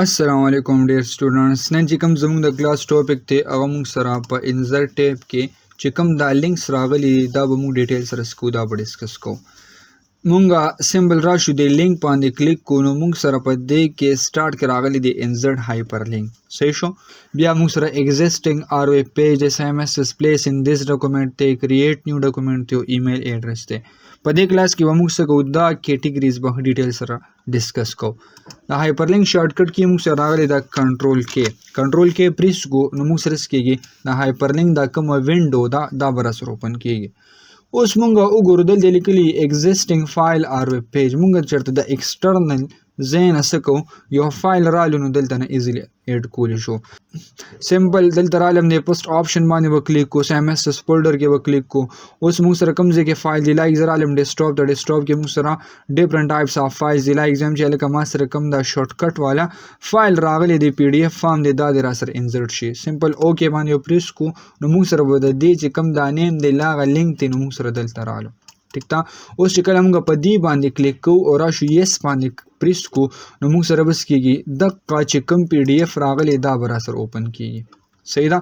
अस्सलामुअलैकुम dear students none چې کوم زموږ د کلاس ټاپک ته هغه موږ سره په انزر ټیب کې چې کوم دا لینکس راغلي دا به موږ ډیټیل سره سکو دا به ډیسکس کو مونږه سمبل راشو د لینک باندې کلیک کو نو موږ سره په دې کې سٹارټ کې راغلي د انزرټ هایپر لینک صحیح شو بیا موږ سره ایگزیسټینګ ار ویب پیج اس ام اس پلیس ان دیس ډاکومنٹ ته کریټ نیو ډاکومنٹ ته ایمیل ایډریس ته په دې کلاس کې موږ څه کوو دا کیټګریز به ډیټیل سره ډیسکس کو دا هایپر لینک شارټ کټ کې موږ سره راغلي دا کنټرول کې پریس کو نو موږ سره کېږي دا هایپر لینک دا کوم وینډو دا بر سره اوپن کېږي اوس مونږ وګورو دلته لیکلي ایگزیسټینګ فایل ار ویب پیج مونږ چرته د ایکسټرنل زین اسکو یو فایل رالو نو دلته نه ایزیلی ایډ کولی شو سمپل دلته رالم نه پوسټ آپشن باندې وکلیک کو ام اس اس فولډر کې وکلیک کو اوس موږ سره کوم ځای کې فایل دی لایک زرالم ډیسکټاپ کې موږ سره ډیفرنٹ ټایپس اف فایلز دی لایک زم چې لکه ما سره کوم دا شارټ کټ والا فایل راغلی دی پی ډی اف فارم دی دا را سره انسرټ شي سمپل اوکے باندې پریس کو نو موږ سره به د دې چې کوم دا نیم دی لاغه لینک ته نو موږ سره دلته رالو ٹھیک تا اوس چې کله موږ په دې باندې کلیک کوو او راشو یس باندې پریس کو نو موږ سره بس کېږي دغه چې کوم پی ډی اف راغلی دا به را سره اوپن کېږي صحیح ده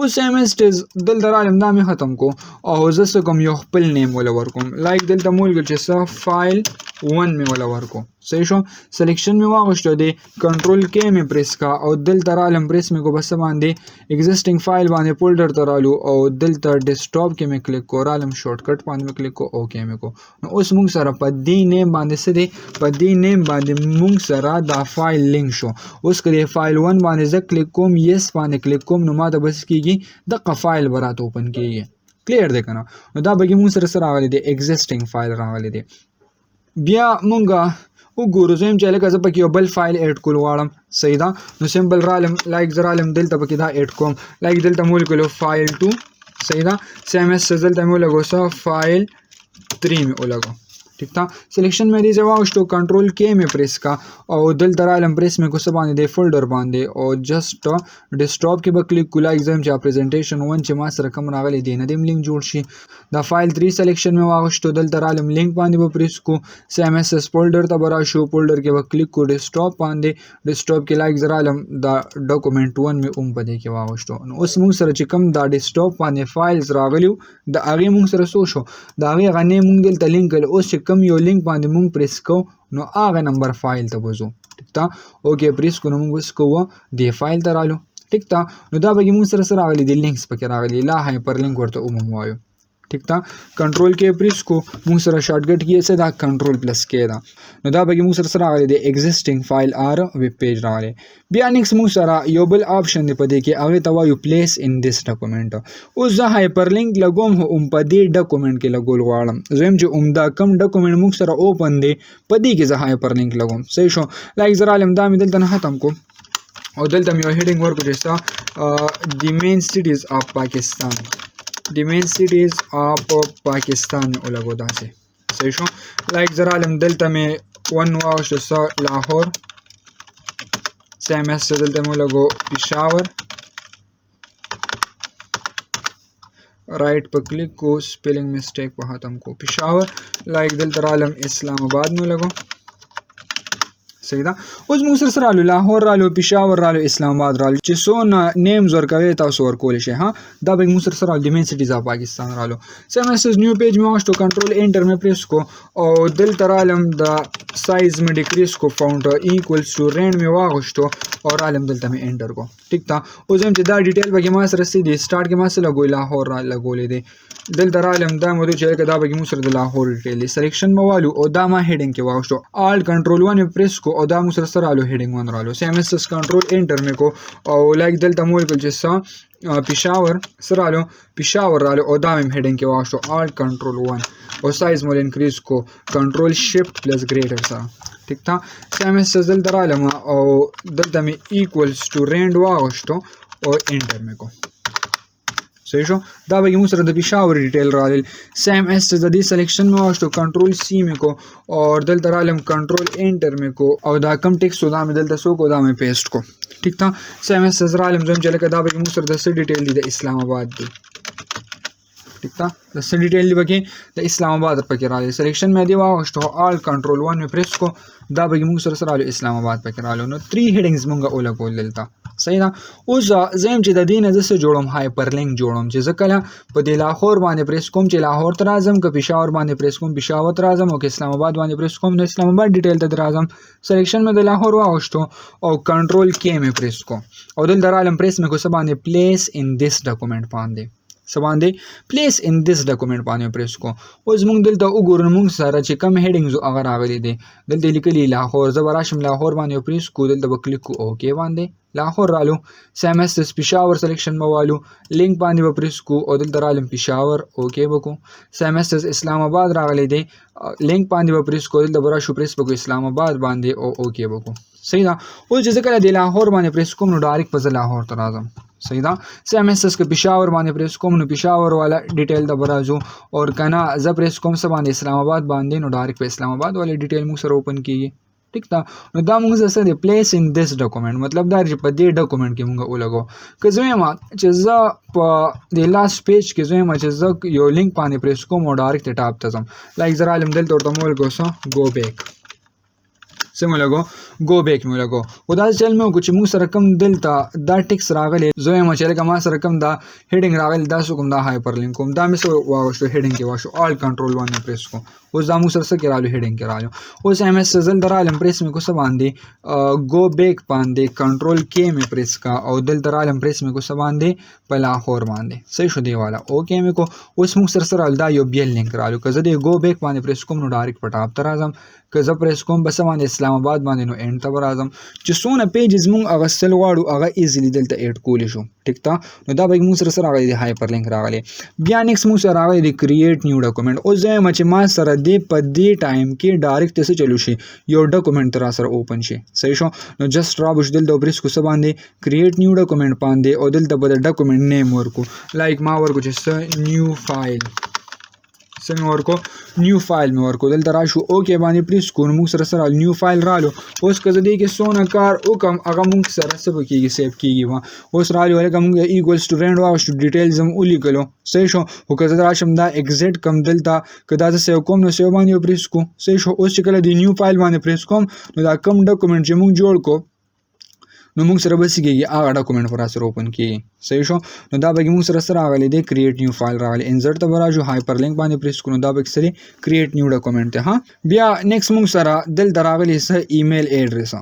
اوس ام اس ټیز دلته رالم دا مې ختم کو او زه څه کوم یو خپل نیم ولا ورکوم لایک دلته مو ولیکل چې څه فایل 1 مې ولا ورکو صحیح شو سلیکشن مې واغشتو دی کنټرول کې مې پریس کا او دلته رالم پریس مې کو بس باندې ایگزیسټینګ فایل باندې فولډر ته رالو او دلته ډیسکټاپ کې مې کلیک کو رالم شارټ کټ باندې مې کلیک کو اوکے مې کو نو اوس موږ سره په دې نیم باندې څه دی په دې نیم باندې موږ سره دا فایل لینک شو اوس کله فایل 1 باندې زه کلیک کوم یس باندې کلیک کوم نو ما ته بس کېږي دغه فایل برات اوپن کېږي کلیر دی کنه نو دا به موږ سره راغلی دی ایگزیسټینګ فایل راغلی دی بیا مونږه وګورو زم چې لکه زه پکې یو بل فایل اډ کول غواړم صحیح ده نو سمبل رالم لایک زرالم دلته پکې دا اډ کوم لایک دلته مول کولو فایل 2 صحیح ده سیم اس دلته مول لګو سو فایل 3 می ولګو ٹھیک تا سلیکشن مې دی ځواښتو کنټرول کې مې پریس کا او دلته رالم پریس مې کو څه باندې دی فولډر باندې او جست ډیسکټاپ کې به کلیک کولا ایگزام چې پریزنټیشن 1 چې ما سره کوم راغلی دی نه دیم لینک جوړ شي دا فایل 3 سلیکشن مې واغشتو دلته رالم لینک باندې به پریس کو ام اس اس فولډر ته برا شو فولډر کې به کلیک کو ډیسکټاپ باندې ډیسکټاپ کې لایک زرالم دا ډاکومنٹ 1 مې په دې کې واغشتو نو اوس موږ سره چې کوم دا ډیسکټاپ باندې فایلز راغلیو دا هغه موږ سره سو شو دا هغه غنې موږ دلته لینک کړ اوس کم یو لینک باندې مونږ پریس کو نو هغه نمبر فایل ته وځو ٹھیک تا اوکے پریس کو نو مونږ وسکو دی فایل ته رالو ٹھیک تا نو دا به مونږ سره راغلي دی لینکس پکې راغلي لا هایپر لینک ورته عموم وایو ٹھیک تا کنټرول کې پریس کو مونږ سره شارټ کټ کې څه دا کنټرول پلس کې دا نو دا به مونږ سره راغلي دی ایگزیسټینګ فایل ار ویب پیج راغلي بیا نیکس مونږ سره یو بل آپشن دی پدې کې هغه ته وایو پلیس ان دیس ډاکومنٹ او زه هایپر لینک لګوم هم پدې ډاکومنٹ کې لګول غواړم زم چې عمدا کم ډاکومنٹ مونږ سره اوپن دی پدې کې زه هایپر لینک لګوم صحیح شو لایک زرالم دا مې دلته نه ختم کو او دلته مې یو هیډینګ ورکو چې دی مین سټیز اف پاکستان دی مین سټیز اف پاکستان ولګو داسې صحیح شو لایک زرالم دلته مې 1 واغشتو لاهور سیم اس دلته مې لګو پېښور رائٹ په کلیک کو سپیلنګ مسټیک په ختم کو پېښور لایک دلته رالم اسلام آباد مې لګو صحیح ده اوس موږ سره رالو لاهور رالو پېښور رالو اسلام آباد رالو چې څونه نیمز ورکوي تاسو ورکول شي ها دا به موږ سره رالو د مین سټیز اف پاکستان رالو سم اس نیو پیج مې واښتو کنټرول انټر مې پریس کو او دلته رالم دا سایز مې ډیکریس کو فاونټ ایکوالز ټو رینډ مې واغشتو او رالم دلته مې انټر کو ټیک تا اوس هم چې دا ډیټیل به ما سره سي دي سٹارټ کې ما سره لګوي لاهور را لګولې دي دلته رالم دا مو چې دا به موږ سره د لاهور ډیټیل سلیکشن موالو او دا ما هیډینګ کې واغشتو آل کنټرول 1 پریس کو او دا موږ سره رالو هیډینګ 1 رالو سیم اس کنټرول انټر مې کو او لایک دلته مو ولیکل چې پېښور سرالو پېښور رالو او دا مې هیډینګ کې واغشتو آل کنټرول 1 او سایز مول انکریز کو کنټرول شفت پلس ګریټر سره ٹھیک تا سیم اس دلته رالم او دلته مې ایکوالز ټو رینډ واغشتو او انټر مې کو صحیح شو دا به موږ سره د پېښور ډیټیل رالل سیم اس د دې سلیکشن مې واښتو کنټرول سی مې کو او دلته رالم کنټرول انټر مې کو او دا کم ټیکس دا مې دلته سو کو دا مې پیسټ کو ٹھیک تا سیم اس رالم زم چې لکه دا به موږ سره د څه ډیټیل دی د اسلام آباد دی ٹھیک تا دس ډیټیل دی پکې د اسلام آباد پکې راغلی سلیکشن مې دی واغشتو آل کنټرول 1 مې پریس کو دا به موږ سره راغلی اسلام آباد پکې راغلی نو 3 هډینګز موږ ولګول دلته صحیح ده. اوس زم چې د دې نه زه جوړم هایپر لینک جوړم چې زه کله په د لاهور باندې پریس کوم چې لاهور ته راځم که پېښور باندې پریس کوم پېښور ته راځم او که اسلام آباد باندې پریس کوم نو اسلام آباد ډیټیل ته راځم سلیکشن مې د لاهور واغشتو او کنټرول کې مې پریس کو او دلته رالم پریس مې کو څه باندې پلیس ان دیس ډاکومنٹ باندې څه باندې پلیس ان دیس ډاکومنٹ باندې پریس کو اوس موږ دلته وګورو موږ سره چې کم هډینګز هغه راغلي دي دلته لیکلي لاهور زه به راشم لاهور باندې پریس کو دلته به کلیک کو اوکې باندې لاهور رالو سیمسترز پېښور سلیکشن موالو لینک باندې به پریس کو او دلته رالم پېښور اوکې وکړو سیمسترز اسلام آباد راغلی دی لینک باندې به پریس کو دلته به راشو پریس وکړو اسلام آباد باندې او اوکې وکړو صحیح ده. اوس چې زه کله د لاهور باندې پریس کوم نو ډایرکټ به زه لاهور ته راځم صحیح ده. سیمسترز که پېښور باندې پریس کوم نو پېښور والا ډیټیل ته به راځو او کنه زه پریس کوم څه باندې اسلام آباد باندې نو ډایرکټ په اسلام آباد والا ډیټیل موږ سره اوپن کیږي ٹھیک تا نو دا موږ سره د پلیس ان دیس ډاکومنٹ مطلب دا چې په دې ډاکومنٹ کې موږ ولګو که زه یم چې زه په د لاست پیج کې زه یم چې زه یو لینک باندې پریس کوم او ډایرکټ ټاپ ته ځم لایک زه رالم دلته ورته مو ولګو څه ګو بیک څه مو لګو ګو بیک مو لګو خو دا چل مې وکړو چې موږ سره کم دلته دا ټیکس راغلی زه یم چې لکه ما سره کم دا هډینګ راغلی دا څه کوم دا هایپر لینک کوم دا مې څه واغشتو هډینګ کې واښو آل کنټرول باندې پریس کوم اوس دا موږ سره څه کې رالو هډینګ کې رالو اوس ایم ایس دلته رالم پریس مې کو څه باندې ګو بیک باندې کنټرول کې مې پریس کا او دلته رالم پریس مې کو څه باندې په لاهور باندې صحیح شو دی والا اوکې مې کو اوس موږ سره دا یو بیل لینک رالو که زه د ګو بیک باندې پریس کوم نو ډایرکټ په ټاپ ته راځم که زه پریس کوم بس باندې اسلام آباد باندې نو اینډ ته راځم چې څونه پیجز موږ اغوستل غواړو هغه ایزیلی دلته ایډ کولی شو ټیک تا نو دا به موږ سره راغلی دی هایپر لینک راغلی بیا نیکسټ موږ سره راغلی دی کریټ نیو ډاکومنٹ اوس زه یم چې ما سره دی په دې ټایم کې ډایرکټ څه چلو شي یو ډاکومنٹ را سره اوپن شي صحیح شو نو جست را بش دلته پریس کو څه باندې کریټ نیو ډاکومنٹ باندې او دلته به د ډاکومنٹ نیم ورکو لایک ما ورکو چې نیو فایل سم ورکو نیو فایل مې ورکو دلته راشو اوکې باندې پریس کو نو موږ سره نیو فایل رالو اوس که زه دې کې څونه کار وکړم هغه موږ سره څه به کېږي سیف کېږي اوس رالو لکه موږ ایکولس ټو رینډ واغشتو ډیټیلز هم ولیکلو صحیح شو خو که زه راشم دا ایګزیټ کم دلته که دا زه سیو کوم نو سیو باندې پریس کو صحیح شو اوس چې کله د نیو فایل باندې پریس کوم نو دا کم ډاکومنټ چې موږ جوړ کو نو موږ سره بس کېږي هغه ډاکومنټ پر سره اوپن کېږي صحیح شو نو دا به موږ سره راغلی دی کریټ نیو فایل راغلی انسرټ ته به راځو هایپر لینک باندې پریس کړو دا به سره کریټ نیو ډاکومنټ ته ها بیا نیکسټ موږ سره دلته راغلی څه ایمیل ایډریس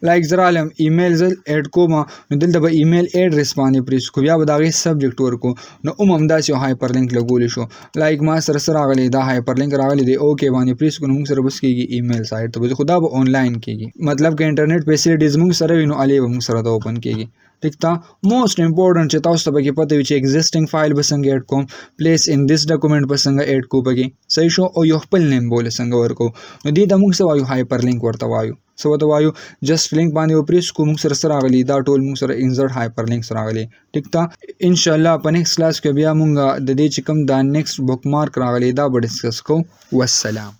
لایک زه رالم ایمیل زه ایډ کوم نو دلته به ایمیل ایډریس باندې پریس کو بیا به د هغې سبجیکټ ورکو نو همداسې یو هایپر لینک لګولی شو لایک ما سره څه راغلی دا هایپر لینک راغلی دی اوکې باندې پریس کړو نو موږ سره بس کېږي ایمیل سایټ ته به خو دا به آنلاین کېږي مطلب که انټرنیټ فیسیلیټیز موږ سره وي نو هلې به موږ سره دا اوپن کېږي ټیک تا موسٹ امپورټنٹ چې تاسو ته پکې پته وي چې ایگزیسټینګ فایل به څنګه ایډ کوم پلیس ان دیس ډاکومنټ به څنګه ایډ کو پکې صحیح شو او یو خپل نیم بوله څنګه ورکو نو دې ته موږ څه وایو هایپر لینک ورته وایو څه ورته وایو جست لینک باندې وپریس کو موږ سره راغلی دا ټول موږ سره انسرټ هایپر لینکس راغلی ټیک تا ان شاء الله په نیکسټ کلاس کې بیا موږ د دې چې کوم دا نیکسټ بک مارک راغلی دا به ډسکس کوو والسلام